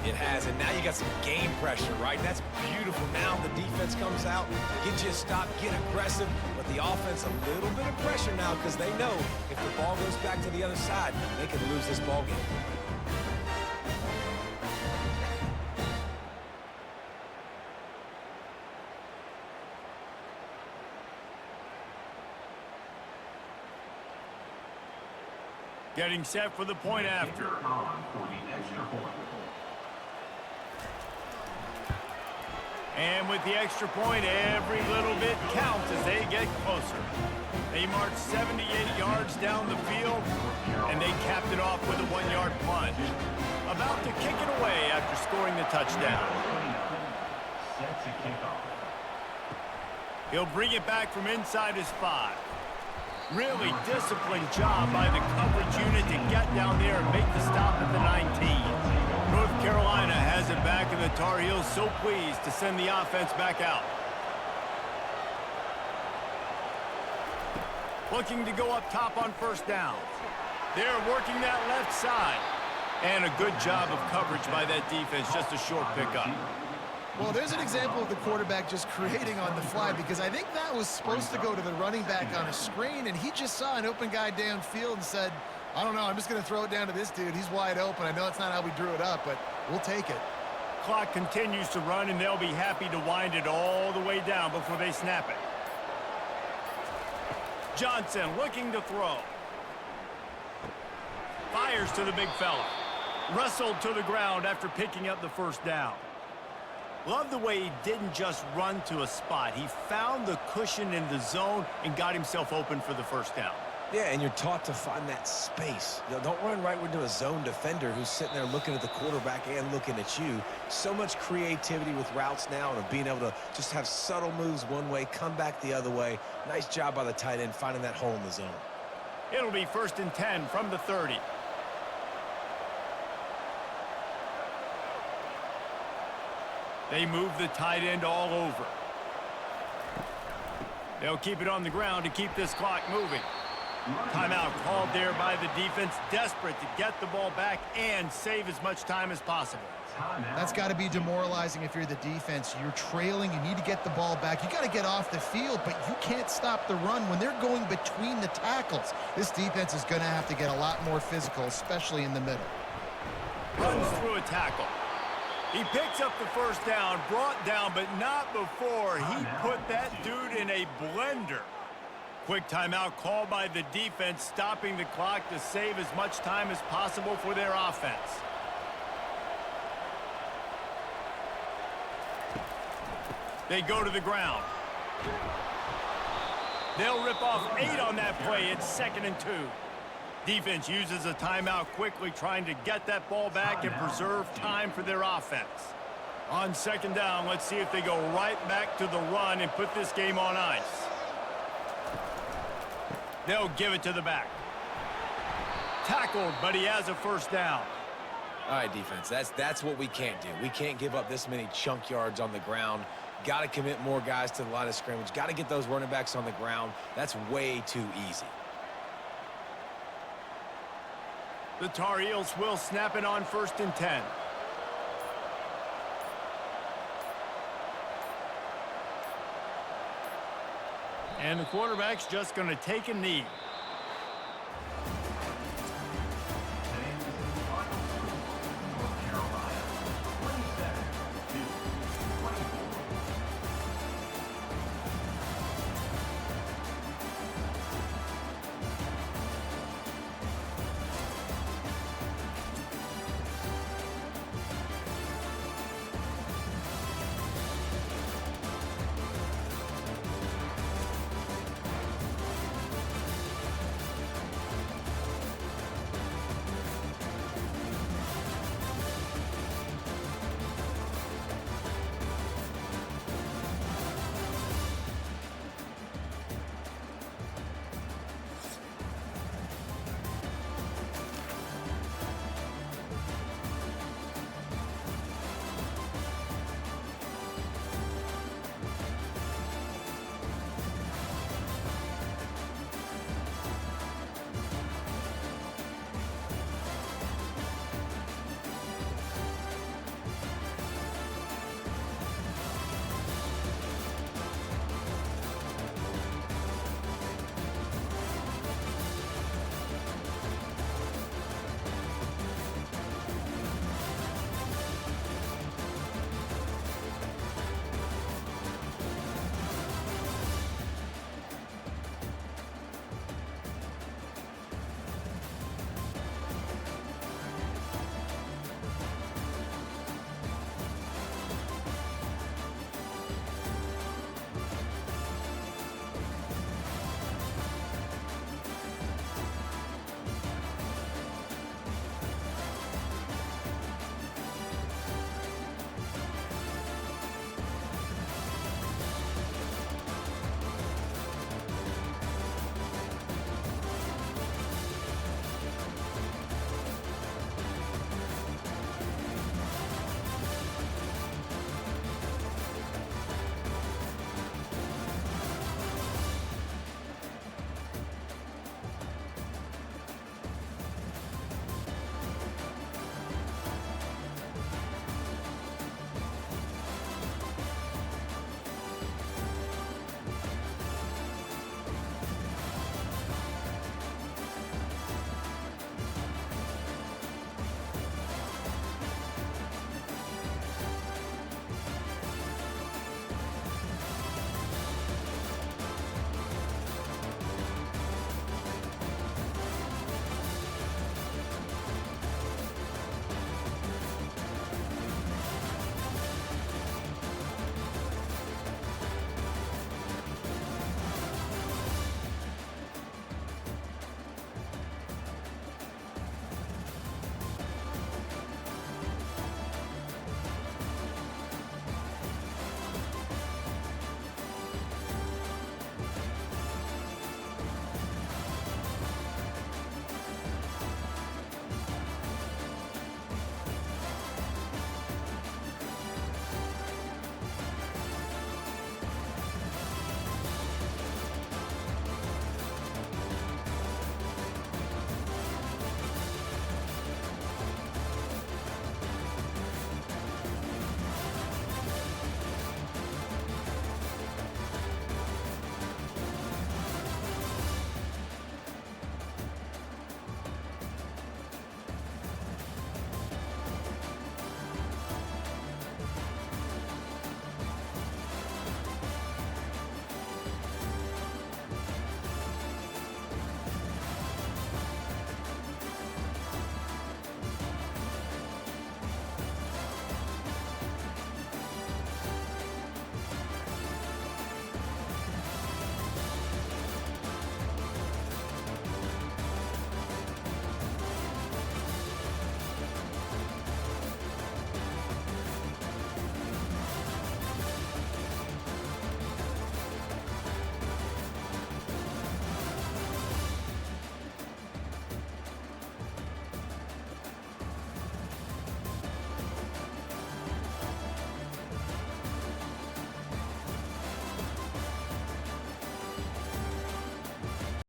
It has, and now you got some game pressure, right? That's beautiful. Now the defense comes out, get you a stop, get aggressive, but the offense a little bit of pressure now because they know if the ball goes back to the other side, they could lose this ball game. Getting set for the point after. And with the extra point, every little bit counts as they get closer. They march 78 yards down the field, and they capped it off with a 1-yard plunge. About to kick it away after scoring the touchdown. He'll bring it back from inside his 5. Really disciplined job by the coverage unit to get down there and make the stop at the 19. North Carolina has it back, and the Tar Heels so pleased to send the offense back out. Looking to go up top on 1st down. They're working that left side. And a good job of coverage by that defense, just a short pickup. Well, there's an example of the quarterback just creating on the fly, because I think that was supposed to go to the running back on a screen, and he just saw an open guy downfield and said, I don't know. I'm just going to throw it down to this dude. He's wide open. I know it's not how we drew it up, but we'll take it. Clock continues to run, and they'll be happy to wind it all the way down before they snap it. Johnson looking to throw. Fires to the big fella. Wrestled to the ground after picking up the first down. Love the way he didn't just run to a spot. He found the cushion in the zone and got himself open for the first down. Yeah, and you're taught to find that space. You know, don't run right into a zone defender who's sitting there looking at the quarterback and looking at you. So much creativity with routes now and of being able to just have subtle moves one way, come back the other way. Nice job by the tight end finding that hole in the zone. It'll be 1st and 10 from the 30. They move the tight end all over. They'll keep it on the ground to keep this clock moving. Timeout called there by the defense, desperate to get the ball back and save as much time as possible. That's got to be demoralizing if you're the defense. You're trailing. You need to get the ball back. You got to get off the field, but you can't stop the run when they're going between the tackles. This defense is going to have to get a lot more physical, especially in the middle. Runs through a tackle. He picks up the first down, brought down, but not before he put that dude in a blender. Quick timeout called by the defense, stopping the clock to save as much time as possible for their offense. They go to the ground. They'll rip off 8 on that play. It's 2nd and 2. Defense uses a timeout quickly, trying to get that ball back and preserve time for their offense. On 2nd down, let's see if they go right back to the run and put this game on ice. They'll give it to the back. Tackled, but he has a first down. All right, defense, that's what we can't do. We can't give up this many chunk yards on the ground. Got to commit more guys to the line of scrimmage. Got to get those running backs on the ground. That's way too easy. The Tar Heels will snap it on 1st and 10. And the quarterback's just going to take a knee.